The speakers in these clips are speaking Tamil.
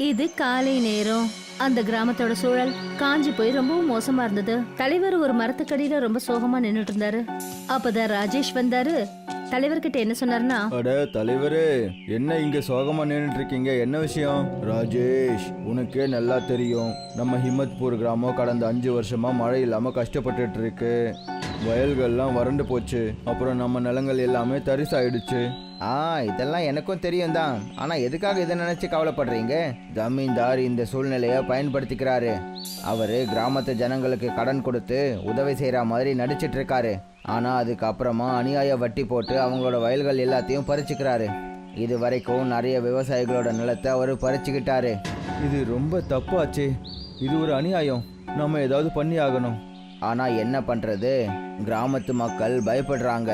இது காலை நேரம். அந்த கிராமத்தோட சூழல் காஞ்சி போய் ரொம்பவும் மோசமா இருந்தது. தலைவர் ஒரு மரத்துக்கடியில ரொம்ப சோகமா நின்னுட்டு இருந்தாரு. அப்பதான் ராஜேஷ் வந்தாரு. தலைவர்கிட்ட என்ன சொன்னாருன்னா, அட தலைவரே, என்ன இங்க சோகமா நின்றுட்டு இருக்கீங்க? என்ன விஷயம்? ராஜேஷ், உனக்கே நல்லா தெரியும், நம்ம ஹிம்மத்பூர் கிராமம் கடந்த 5 வருஷமா மழை இல்லாம கஷ்டப்பட்டுட்டு இருக்கு. வயல்கள்லாம் வறண்டு போச்சு. அப்புறம் நம்ம நிலங்கள் எல்லாமே தரிசாயிடுச்சு. இதெல்லாம் எனக்கும் தெரியும் தான். ஆனா எதுக்காக இதை நினைச்சு கவலைப்படுறீங்க? ஜமீன்தார் இந்த சூழ்நிலையை பயன்படுத்திக்கிறாரு. அவரு கிராமத்து ஜனங்களுக்கு கடன் கொடுத்து உதவி செய்யற மாதிரி நடிச்சிட்டு இருக்காரு. ஆனா அதுக்கப்புறமா அநியாய வட்டி போட்டு அவங்களோட வயல்கள் எல்லாத்தையும் பறிச்சுக்கிறாரு. இது வரைக்கும் நிறைய விவசாயிகளோட நிலத்தை அவர் பறிச்சுக்கிட்டாரு. இது ரொம்ப தப்பாச்சு. இது ஒரு அநியாயம். நம்ம ஏதாவது பண்ணி ஆகணும். ஆனா என்ன பண்றது? கிராமத்து மக்கள் பயப்படுறாங்க.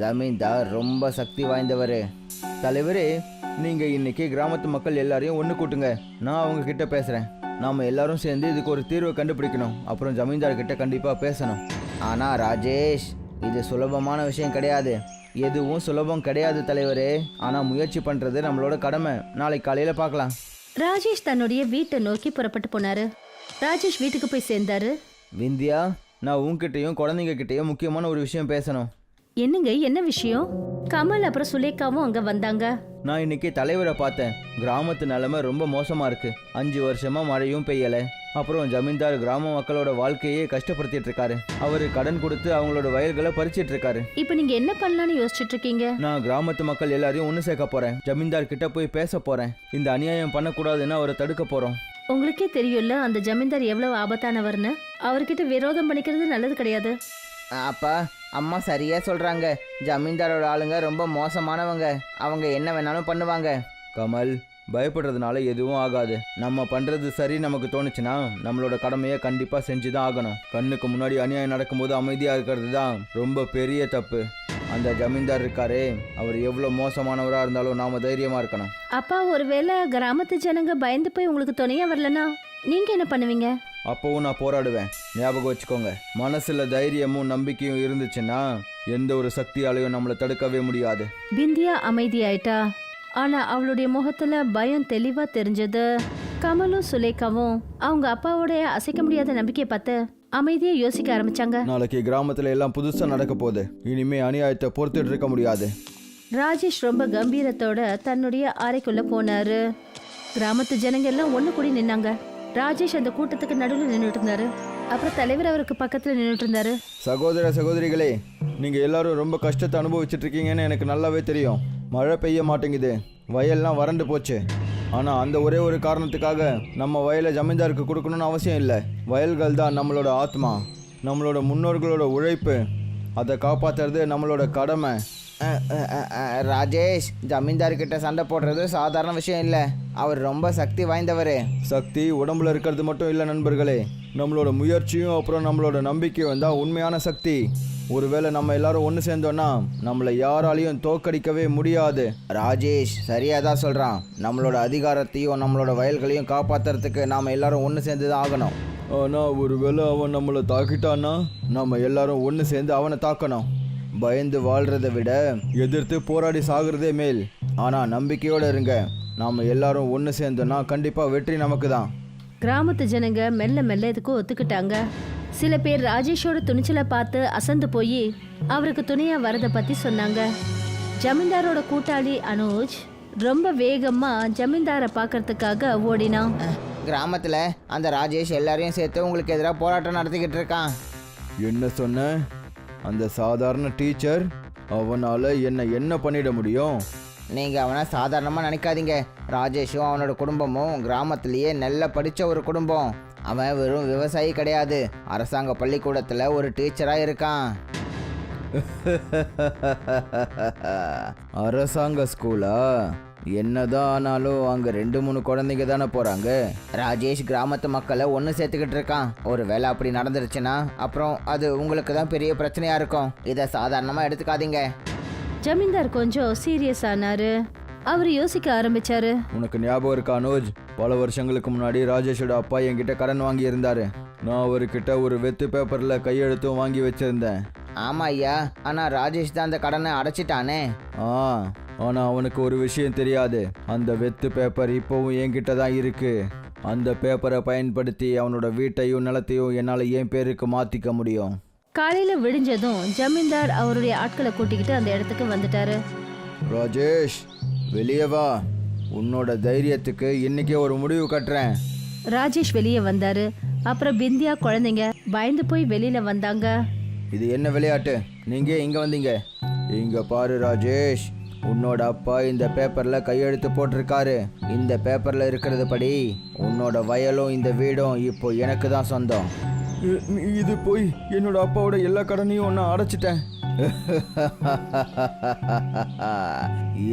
ஜமீன்தார் ரொம்ப சக்தி வாய்ந்தவர். தலைவரே, நீங்க இன்னைக்கு கிராமத்து மக்கள் எல்லாரையும் ஒன்று கூட்டுங்க. நான் அவங்க கிட்ட பேசுறேன். நாம எல்லாரும் சேர்ந்து இதுக்கு ஒரு தீர்வை கண்டுபிடிக்கணும். அப்புறம் ஜமீன்தார் கிட்ட கண்டிப்பா பேசணும். ஆனா ராஜேஷ், இது சுலபமான விஷயம் கிடையாது. எதுவும் சுலபம் கிடையாது தலைவரே. ஆனா முயற்சி பண்றது நம்மளோட கடமை. நாளைக்கு காலையில பார்க்கலாம். ராஜேஷ் தன்னுடைய வீட்டை நோக்கி புறப்பட்டு போனாரு. ராஜேஷ் வீட்டுக்கு போய் சேர்ந்தாரு. விந்தியா, நான் உங்ககிட்டயும் குழந்தைங்க கிட்டயும் முக்கியமான ஒரு விஷயம் பேசணும். என்னங்க, என்ன விஷயம்? கமல் அப்புறம் சுலேகாவும் அங்க வந்தாங்க. நான் இன்னைக்கு தலைவரை பார்த்தேன். கிராமத்து நிலைமை ரொம்ப மோசமா இருக்கு. 5 வருஷமா மழையும் பெய்யல. அப்புறம் ஜமீன்தார் கிராம மக்களோட வாழ்க்கையே கஷ்டப்படுத்திட்டு இருக்காரு. அவரு கடன் கொடுத்து அவங்களோட வயல்களை பறிச்சிட்டு இருக்காரு. இப்ப நீங்க என்ன பண்ணலாம்னு யோசிச்சுட்டு இருக்கீங்க? நான் கிராமத்து மக்கள் எல்லாரையும் ஒன்று சேர்க்க போறேன். ஜமீன்தார் கிட்ட போய் பேச போறேன். இந்த அநியாயம் பண்ணக்கூடாதுன்னு அவரை தடுக்க போறோம். உங்களுக்கே தெரியும்ல அந்த ஜமீன்தார் எவ்வளவு ஆபத்தானவர்னு. அவர்கிட்ட விரோதம் பண்ணிக்கிறது நல்லது கிடையாது. அப்பா, அம்மா சரியா சொல்றாங்க. ஜமீன்தாரோட ஆளுங்க ரொம்ப மோசமானவங்க. அவங்க என்ன வேணாலும் பண்ணுவாங்க. கமல், பயப்படுறதுனால எதுவும் ஆகாது. நம்ம பண்றது சரி நமக்கு தோணுச்சுன்னா நம்மளோட கடமையை கண்டிப்பா செஞ்சுதான் ஆகணும். கண்ணுக்கு முன்னாடி அநியாயம் நடக்கும்போது அமைதியா இருக்கிறது தான் ரொம்ப பெரிய தப்பு. அந்த ஜமீன்தார் இருக்காரே, அவர் எவ்வளவு மோசமானவரா இருந்தாலும் நாம தைரியமா இருக்கணும். அப்பா, ஒருவேளை கிராமத்து ஜனங்க பயந்து போய் உங்களுக்கு துணையா வரலனா நீங்க என்ன பண்ணுவீங்க? அப்பவும் நான் போராடுவேன். ஞாபகம் வச்சுக்கோங்க, மனசுல தைரியமும் நம்பிக்கையும் இருந்துச்சுன்னா எந்த ஒரு சக்தியாலையும் நம்மளை தடுக்கவே முடியாது. பிந்தியா அமைதியாயிட்டா. ஆனா அவளுடைய முகத்துல பயம் தெளிவா தெரிஞ்சது. கமலும் சுலேகாவும் அவங்க அப்பாவோட அசைக்க முடியாத நம்பிக்கையை பார்த்து அமைதியா யோசிக்க ஆரம்பிச்சாங்க. நாளைக்கு கிராமத்துல எல்லாம் புதுசா நடக்க போகுது. இனிமே அநியாயத்தை பொறுத்துட்டு இருக்க முடியாது. ராஜேஷ் ரொம்ப கம்பீரத்தோட தன்னுடைய அறைக்குள்ள போனாரு. கிராமத்து ஜனங்க எல்லாம் ஒண்ணு கூடி நின்னாங்க. ராஜேஷ் அந்த கூட்டத்துக்கு நடுவில் நின்றுட்டு இருந்தாரு. அப்புறம் தலைவர் அவருக்கு பக்கத்துல நின்றுட்டு இருந்தாரு. சகோதர சகோதரிகளே, நீங்க எல்லாரும் ரொம்ப கஷ்டத்தை அனுபவிச்சுட்டு இருக்கீங்கன்னு எனக்கு நல்லாவே தெரியும். மழை பெய்ய மாட்டேங்குது. வயல்லாம் வறண்டு போச்சு. ஆனால் அந்த ஒரே ஒரு காரணத்துக்காக நம்ம வயலை ஜமீன்தாருக்கு கொடுக்கணும்னு அவசியம் இல்லை. வயல்கள் தான் நம்மளோட ஆத்மா, நம்மளோட முன்னோர்களோட உழைப்பு. அதை காப்பாற்றுறது நம்மளோட கடமை. ராஜேஷ், ஜமீன்தார்கிட்ட சண்டை போடுறது சாதாரண விஷயம் இல்லை. அவர் ரொம்ப சக்தி வாய்ந்தவர். சக்தி உடம்புல இருக்கிறது மட்டும் இல்லை நண்பர்களே. நம்மளோட முயற்சியும் அப்புறம் நம்மளோட நம்பிக்கையும் தான் உண்மையான சக்தி. ஒருவேளை நம்ம எல்லாரும் ஒன்று சேர்ந்தோன்னா நம்மளை யாராலையும் தோக்கடிக்கவே முடியாது. ராஜேஷ் சரியா தான் சொல்கிறான். நம்மளோட அதிகாரத்தையும் நம்மளோட வயல்களையும் காப்பாற்றுறதுக்கு நாம் எல்லாரும் ஒன்று சேர்ந்து தான் ஆகணும். ஆனால் ஒருவேளை அவன் நம்மளை தாக்கிட்டான்னா நம்ம எல்லாரும் ஒன்று சேர்ந்து அவனை தாக்கணும். பயந்து வாழ்கிறத விட எதிர்த்து போராடி சாகிறதே மேல். ஆனால் நம்பிக்கையோடு இருங்க. நாம் எல்லாரும் ஒன்று சேர்ந்தோன்னா கண்டிப்பாக வெற்றி நமக்கு தான். கிராமத்து ஜனங்க மெல்ல மெல்ல இதுக்கு ஒத்துக்கிட்டாங்க. சில பேர் ராஜேஷோட துணிச்சலை பார்த்து அசந்து போய் அவருக்கு துணையா வரதை பத்தி சொன்னாங்க. ஜமீன்தாரோட கூட்டாளி அனுஜ் ரொம்ப வேகமா ஜமீன்தாரை பார்க்கறதுக்காக ஓடினான். கிராமத்தில் அந்த ராஜேஷ் எல்லாரையும் சேர்த்து உங்களுக்கு எதிராக போராட்டம் நடத்திக்கிட்டு இருக்கான். என்ன சொன்ன? அந்த சாதாரண டீச்சர், அவனால் என்ன பண்ணிட முடியும்? நீங்கள் அவனை சாதாரணமாக நினைக்காதீங்க. ராஜேஷும் அவனோட குடும்பமும் கிராமத்திலேயே நல்லா படித்த ஒரு குடும்பம். அவன் வெறும் விவசாயி கிடையாது, அரசாங்க பள்ளிக்கூடத்தில் ஒரு டீச்சராக இருக்கான். அரசாங்க ஸ்கூலா? என்னதான் ஆனாலும் அங்கே 2-3 குழந்தைங்க தானே போகிறாங்க. ராஜேஷ் கிராமத்து மக்களை ஒன்று சேர்த்துக்கிட்டு இருக்கான். ஒரு வேளை அப்படி நடந்துருச்சுன்னா அப்புறம் அது உங்களுக்கு தான் பெரிய பிரச்சனையாக இருக்கும். இதை சாதாரணமாக எடுத்துக்காதீங்க. ஜமீன்தார் கொஞ்சம் சீரியஸ் ஆனாரு. அவர் யோசிக்க ஆரம்பிச்சாரு. உனக்கு ஞாபகம் இருக்கா அனுஜ்? பல வருஷங்களுக்கு முன்னாடி ராஜேஷோட அப்பா என்கிட்ட கடன் வாங்கி இருந்தாரு. நான் அவர்கிட்ட ஒரு வெத்து பேப்பரில் கையெழுத்தும் வாங்கி வச்சிருந்தேன். ஆமாம் ஐயா, ஆனால் ராஜேஷ் தான் அந்த கடனை அடைச்சிட்டானே. ஆனா அவனுக்கு ஒரு விஷயம் தெரியாது. அந்த வெத்து பேப்பர் இப்போவும் என்கிட்ட தான் இருக்கு. அந்த பேப்பரை பயன்படுத்தி அவனோட வீட்டையும் நிலத்தையும் என்னால் என் பேருக்கு மாத்திக்க முடியும். காலையில விடிஞ்சதும் ஜமீன்தார் அவருடைய ஆட்களை கூட்டிக்கிட்டு அந்த இடத்துக்கு வந்துட்டாரு. ராஜேஷ், வெளியே வா. உன்னோட தைரியத்துக்கு இன்னைக்கே ஒரு முடிவு கட்டுறேன். ராஜேஷ் வெளியே வந்தாரு. அப்புறம் பிந்தியா குழந்தைங்க பயந்து போய் வெளியில வந்தாங்க. இது என்ன விளையாட்டு? நீங்க இங்க வந்தீங்க? இங்க பாரு ராஜேஷ், உன்னோட அப்பா இந்த பேப்பர்ல கையெழுத்து போட்டிருக்காரு. இந்த பேப்பர்ல இருக்கிறது படி உன்னோட வயலும் இந்த வீடும் இப்போ எனக்கு தான் சொந்தம். இது போய் என்னோட அப்பாவோட எல்லா கடனையும் நான் அடைச்சிட்டேன்.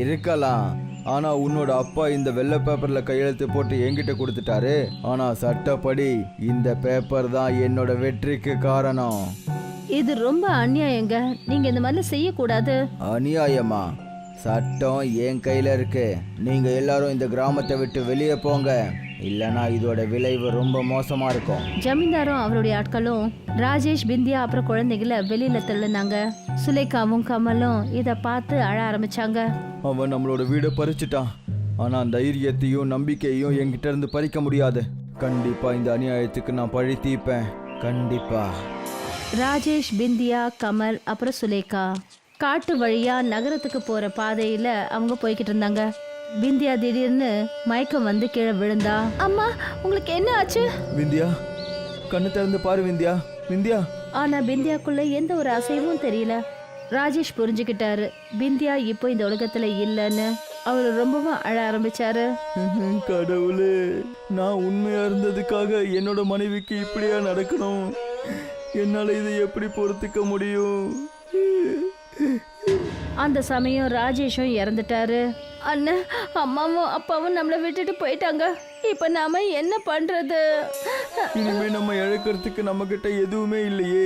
இருக்கலாம், ஆனா உன்னோட அப்பா இந்த வெள்ளை பேப்பர்ல கையெழுத்து போட்டு என்கிட்ட கொடுத்துட்டாரு. ஆனா சட்டப்படி இந்த பேப்பர் தான் என்னோட வெற்றிக்கு காரணம். இது ரொம்ப அநியாயங்க. நீங்க இந்த மாதிரி செய்யக்கூடாது. அநியாயமா? சட்டம் என் கையில இருக்கு. நீங்க எல்லாரும் இந்த கிராமத்தை விட்டு வெளியே போங்க, இல்லனா இதோட விளைவு ரொம்ப மோசமா இருக்கும். ஜமீன்தாரும் அவருடைய ஆட்களும் ராஜேஷ், பிந்தியா அப்புறம் குழந்தைகளை வெளியில தள்ளுனாங்க. சுலேகாவும் கமலும் இத பார்த்து அழ ஆரம்பிச்சாங்க. அவன் நம்மளோட வீடை பறிச்சுட்டான். ஆனா தைரியத்தையும் நம்பிக்கையும் என்கிட்ட இருந்து பறிக்க முடியாது. கண்டிப்பா இந்த அநியாயத்துக்கு நான் பழி தீர்ப்பேன். கண்டிப்பா. ராஜேஷ், பிந்தியா, கமல் அப்புறம் சுலேகா காட்டு வழியா நகரத்துக்கு போற பாதையில அவங்க போய்கிட்டு இருந்தாங்க. பிந்தியா திடீர்னு மயக்கம் வந்து கீழே விழுந்தா. அம்மா, உங்களுக்கு என்ன ஆச்சு? விந்தியா, கண்ணு திறந்து பாரு விந்தியா. விந்தியா. ஆனா பிந்தியாக்குள்ள எந்த ஒரு அசைவும் தெரியல. ராஜேஷ் புரிஞ்சுக்கிட்டாரு பிந்தியா இப்போ இந்த உலகத்துல இல்லைன்னு. அவர் ரொம்பவும் அழ ஆரம்பிச்சாரு. கடவுளே, நான் உண்மையா இருந்ததுக்காக என்னோட மனைவிக்கு இப்படியா நடக்கணும்? என்னால இதை எப்படி பொறுத்துக்க முடியும்? அந்த சமயம் ராஜேஷும் இறந்துட்டாரு. அண்ணன், அம்மாவும் அப்பாவும் நம்மளை விட்டுட்டு போயிட்டாங்க. இப்ப நாம என்ன பண்றது? இனிமே நம்ம இழக்கிறதுக்கு நம்ம கிட்ட எதுவுமே இல்லையே.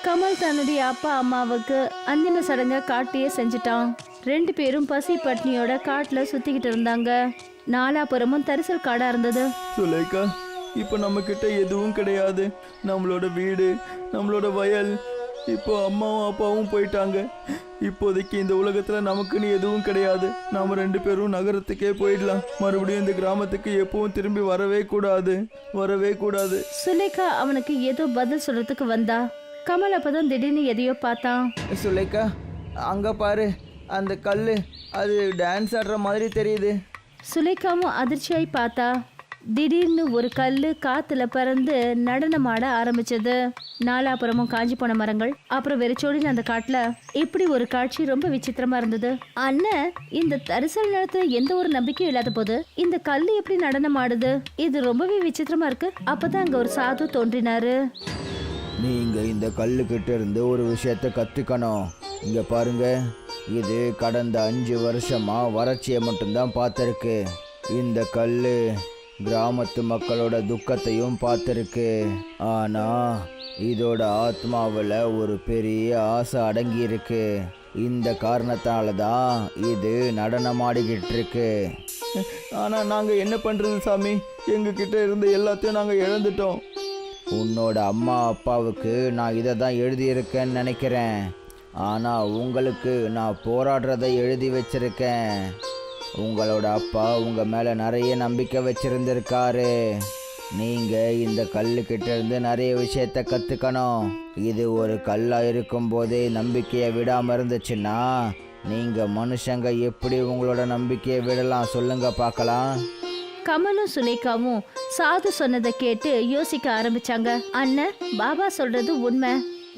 கமல் தன்னுடைய அப்பா அம்மாவுக்கு அந்தின சடங்கை காட்டியே செஞ்சுட்டான். 2 பேரும் பசி பட்னியோட காட்டுல சுத்திக்கிட்டு இருந்தாங்க. நாலாபுரமும் தரிசல் காடா இருந்தது. சுலேகா, இப்போ நம்ம கிட்ட எதுவும் கிடையாது. நம்மளோட வீடு, நம்மளோட வயல், இப்போ அம்மாவும் அப்பாவும் போயிட்டாங்க. இப்போதைக்கு இந்த உலகத்துல நமக்குன்னு எதுவும் கிடையாது. நாம 2 பேரும் நகரத்துக்கே போயிடலாம். மறுபடியும் இந்த கிராமத்துக்கு எப்பவும் திரும்பி வரவே கூடாது, வரவே கூடாது. சுலேகா அவனுக்கு ஏதோ பதில் சொல்றதுக்கு வந்தா. கமல் அப்பதான் திடீர்னு எதையோ பார்த்தான். சுலேகா, அங்க பாரு, அந்த கல்லு அது டான்ஸ் ஆடுற மாதிரி தெரியுது. சுலேகாவும் அதிர்ச்சியாய் பார்த்தா. திடீர்னு ஒரு கல்லு காத்துல பறந்து நடனமாட ஆரம்பிச்சது. நாலாபுரமும் காஞ்சி போன மரங்கள், அப்புறம் வெறிச்சோடின அந்த காட்டுல இப்படி ஒரு காட்சி ரொம்ப விசித்திரமா இருந்தது. அண்ணன், இந்த தரிசல் நிலத்துல எந்த ஒரு நம்பிக்கையும் இல்லாத போது இந்த கல்லு எப்படி நடனம் ஆடுது? இது ரொம்பவே விசித்திரமா இருக்கு. அப்பதான் அங்க ஒரு சாது தோன்றினாரு. நீங்க இந்த கல்லுக்கிட்ட இருந்து ஒரு விஷயத்த கத்துக்கணும். இங்க பாருங்க, இது கடந்த 5 வருஷமா வறட்சியை மட்டும்தான் பார்த்துருக்கு. இந்த கல்லு கிராமத்து மக்களோட துக்கத்தையும் பார்த்துருக்கு. ஆனா இதோட ஆத்மாவில் ஒரு பெரிய ஆசை அடங்கி இருக்கு. இந்த காரணத்தால தான் இது நடனமாடிக்கிட்டு இருக்கு. ஆனா நாங்க என்ன பண்றது சாமி? எங்க கிட்ட இருந்த எல்லாத்தையும் நாங்க இழந்துட்டோம். உன்னோட அம்மா அப்பாவுக்கு நான் இதை தான் எழுதியிருக்கேன்னு நினைக்கிறேன். ஆனால் உங்களுக்கு நான் போராடுறதை எழுதி வச்சிருக்கேன். உங்களோட அப்பா உங்கள் மேலே நிறைய நம்பிக்கை வச்சிருந்திருக்காரு. நீங்கள் இந்த கல்லுக்கிட்ட இருந்து நிறைய விஷயத்த கற்றுக்கணும். இது ஒரு கல்லாக இருக்கும்போதே நம்பிக்கையை விடாமல் இருந்துச்சுன்னா நீங்கள் மனுஷங்க எப்படி உங்களோட நம்பிக்கையை விடலாம்? சொல்லுங்க பார்க்கலாம். கமலும் சுலேகாவும் சாது சொன்னதை கேட்டு யோசிக்க ஆரம்பிச்சாங்க. அண்ணன், பாபா சொல்றது உண்மை.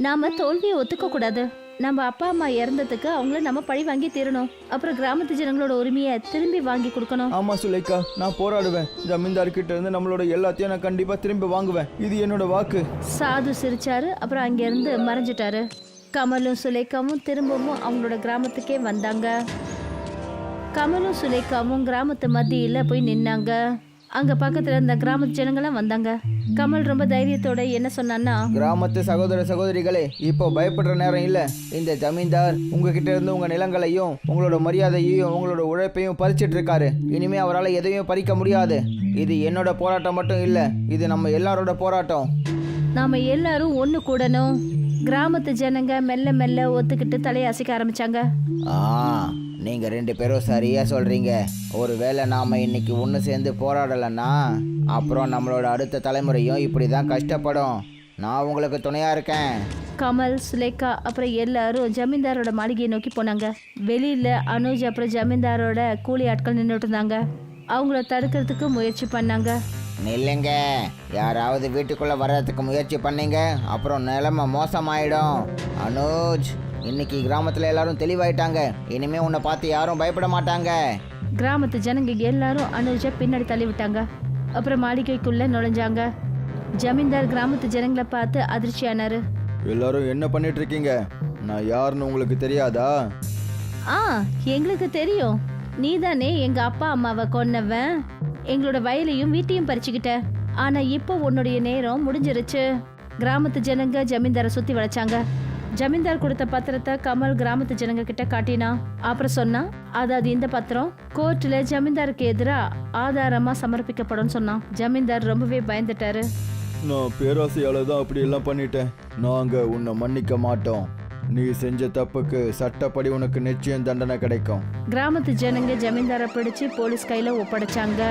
நாம தோல்வியை ஒத்துக்க கூடாது. நம்ம அப்பா அம்மா இறந்ததுக்கு அவங்கள நம்ம பழி வாங்கி தீரணும். அப்புறம் கிராமத்து ஜனங்களோட உரிமையை திரும்பி வாங்கி கொடுக்கணும். ஆமா சுலேகா, நான் போராடுவேன். ஜமீன்தார் கிட்ட இருந்து நம்மளோட எல்லாத்தையும் நான் கண்டிப்பா திரும்பி வாங்குவேன். இது என்னோட வாக்கு. சாது சிரிச்சாரு. அப்புறம் அங்கிருந்து மறைஞ்சிட்டாரு. கமலும் சுலேகாவும் திரும்பவும் அவங்களோட கிராமத்துக்கே வந்தாங்க. கமலும் சுலேகாவும் கிராமத்து மத்தியில போய் நின்னாங்க. அங்க பக்கத்துல இருந்த கிராமத்து ஜனங்களாம் வந்தாங்க. கமல் ரொம்ப தைரியத்தோட என்ன சொன்னான்னா, கிராமத்து சகோதர சகோதரிகளே, இப்போ பயப்படுற நேரம் இல்லை. இந்த ஜமீன்தார் உங்ககிட்ட இருந்து உங்க நிலங்களையும் உங்களோட மரியாதையையும் உங்களோட உழைப்பையும் பறிச்சிட்டு இருக்காரு. இனிமே அவரால் எதையும் பறிக்க முடியாது. இது என்னோட போராட்டம் மட்டும் இல்லை, இது நம்ம எல்லாரோட போராட்டம். நாம எல்லாரும் ஒண்ணு கூடணும். கிராமத்து ஜனங்க மெல்ல மெல்ல ஒத்துக்கிட்டு தலையை அசைக்க ஆரம்பிச்சாங்க. நீங்கள் 2 பேரும் சரியாக சொல்கிறீங்க. ஒருவேளை நாம் இன்னைக்கு ஒன்று சேர்ந்து போராடலைன்னா அப்புறம் நம்மளோட அடுத்த தலைமுறையும் இப்படி தான் கஷ்டப்படும். நான் உங்களுக்கு துணையாக இருக்கேன். கமல், சுலேகா அப்புறம் எல்லாரும் ஜமீன்தாரோட மாளிகையை நோக்கி போனாங்க. வெளியில அனுஜ் அப்புறம் ஜமீன்தாரோட கூலி ஆட்கள் நின்றுட்டு இருந்தாங்க. அவங்கள தடுக்கிறதுக்கு முயற்சி பண்ணாங்க. நில்லுங்க, யாராவது வீட்டுக்குள்ளே வர்றதுக்கு முயற்சி பண்ணீங்க அப்புறம் நிலைமை மோசமாயிடும். அனுஜ், இன்னைக்கு கிராமத்தில் எல்லாரும் தெளிவாயிட்டாங்க. இனிமே உன்னை பார்த்து யாரும் பயப்பட மாட்டாங்க. கிராமத்து ஜனங்க எல்லாரும் அனுஜை பின்னாடி தள்ளி விட்டாங்க. அப்புறம் மாளிகைக்குள்ள நுழைஞ்சாங்க. ஜமீன்தார் கிராமத்து ஜனங்களை பார்த்து அதிர்ச்சியானாரு. எல்லாரும் என்ன பண்ணிட்டு இருக்கீங்க? நான் யாருன்னு உங்களுக்கு தெரியாதா? ஆ, எங்களுக்கு தெரியும். நீதானே எங்க அப்பா அம்மாவை கொன்னவன். எங்களோட வயலையும் வீட்டையும் பறிச்சுக்கிட்ட. ஆனா இப்போ உன்னுடைய நேரம் முடிஞ்சிருச்சு. கிராமத்து ஜனங்க ஜமீன்தாரை சுத்தி வளைச்சாங்க. ஜமீன்தார் கொடுத்த பத்திரத்தை கமல் கிராமத்து ஜனங்க கிட்ட காட்டினா. அப்புறம் சொன்னா, அதாவது இந்த பத்திரம் கோர்ட்ல ஜமீன்தாருக்கு எதிராக ஆதாரமா சமர்ப்பிக்கப்படும் சொன்னான். ஜமீன்தார் ரொம்பவே பயந்துட்டாரு. நான் பேராசையால தான் அப்படி எல்லாம் பண்ணிட்டேன். நாங்க உன்னை மன்னிக்க மாட்டோம். நீ செஞ்ச தப்புக்கு சட்டப்படி உனக்கு நிச்சயம் தண்டனை கிடைக்கும். கிராமத்து ஜனங்க ஜமீன்தாரை பிடிச்சு போலீஸ் கையில ஒப்படைச்சாங்க.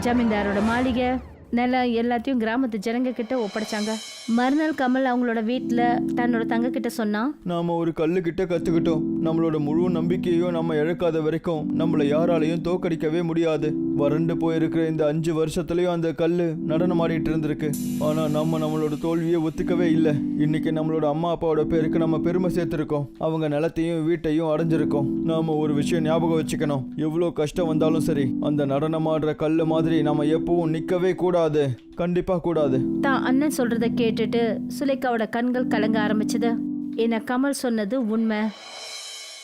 ஜமீன்தாரோட மாளிகை, நிலம் எல்லாத்தையும் கிராமத்து ஜனங்க கிட்ட ஒப்படைச்சாங்க. மறுநாள் கமல் அவங்களோட வீட்டுல தன்னோட தங்க கிட்ட சொன்னான். நாம ஒரு கல்லுக்கிட்ட கத்துக்கிட்டோம். நம்மளோட முழு நம்பிக்கையையும் நம்ம இழக்காத வரைக்கும் நம்மளை யாராலையும் தோக்கடிக்கவே முடியாது. வறண்டு போயிருக்கிற இந்த 5 வருஷத்துலயும் அந்த கல்லு நடனம் ஆடிட்டு இருந்திருக்கு. ஆனா நம்மளோட தோல்வியை ஒத்துக்கவே இல்லை. இன்னைக்கு நம்மளோட அம்மா அப்பாவோட பேருக்கு நம்ம பெருமை சேர்த்திருக்கோம். அவங்க நிலத்தையும் வீட்டையும் அடைஞ்சிருக்கோம். நாம ஒரு விஷயம் ஞாபகம் வச்சுக்கணும். எவ்வளோ கஷ்டம் வந்தாலும் சரி, அந்த நடனம் ஆடுற கல்லு மாதிரி நம்ம எப்பவும் நிக்கவே கூடாது. கண்டிப்பா கூடாது. தான் அண்ணன் சொல்றத கேட்டுட்டு சுலேகாவோட கண்கள் கலங்க ஆரம்பிச்சது. ஏன்னா கமல் சொன்னது உண்மை.